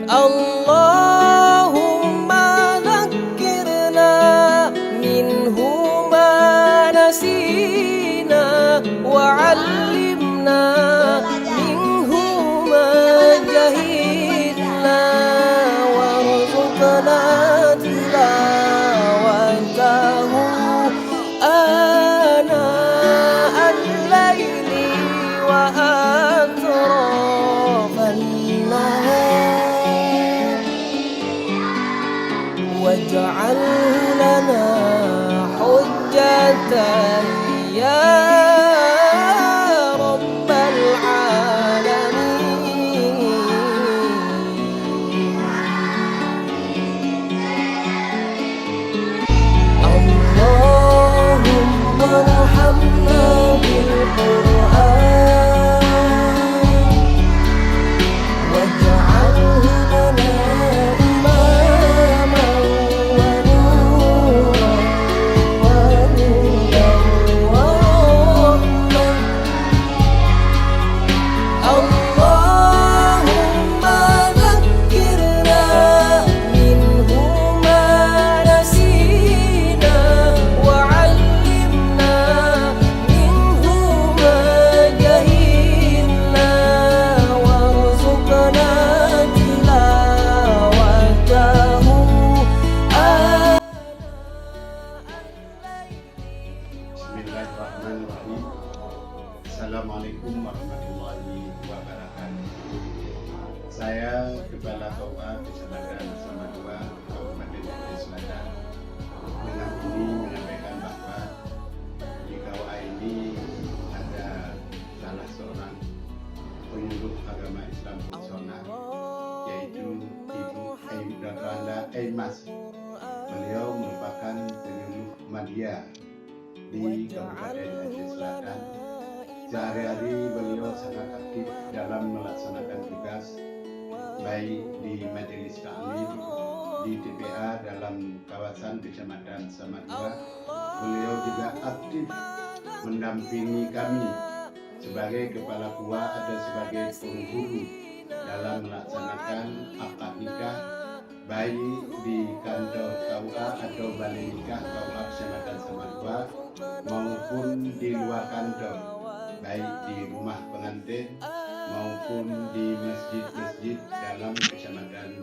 Allahumma dzakkirna minhu ma nasina wa 'allimna minhu ma jahilna warzuqna tilawatahu ana al-laili wa atrafan nahar waj'alhu lana hujjatan ya rabbal alamin. Allahumma arhamna bil Qur'an waj'alhu lana imaman wa nuran wa hudan wa rahmah. Allahumma dzakkirna minhu ma nasina wa 'allimna minhu ma jahilna warzuqna tilawatahu Bismillahirrahmanirrahim. Assalamualaikum warahmatullahi wabarakatuh. Saya Kepala PAIF Kecamatan Samadua, Kabupaten Aceh Selatan, dengan ini menyampaikan bahwa di KUA ini ada salah seorang penyuluh agama Islam fungsional, yaitu Ibu Aimas. Beliau merupakan penyuluh media di Kabupaten Aceh Selatan. Sehari-hari beliau sangat aktif dalam melaksanakan tugas, baik di majelis taklim, di TPA dalam kawasan Kecamatan Samadua. Beliau juga aktif mendampingi kami sebagai kepala KUA atau sebagai penghulu dalam melaksanakan akad nikah, baik di kantor KUA atau balai nikah KUA Kecamatan Samadua maupun di luar kantor, baik di rumah pengantin maupun di masjid-masjid dalam kecamatan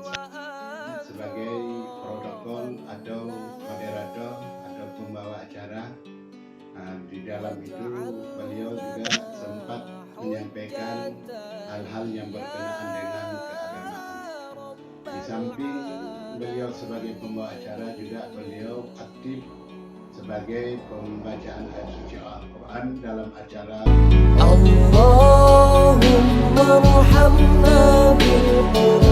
sebagai protokol atau moderator atau pembawa acara. Di dalam itu beliau juga sempat menyampaikan hal-hal yang berkenaan dengan keagamaan. Di samping beliau sebagai pembawa acara, juga beliau aktif sebagai pembacaan ayat suci Al-Quran dalam acara. Allahumma arhamna bil Qur'an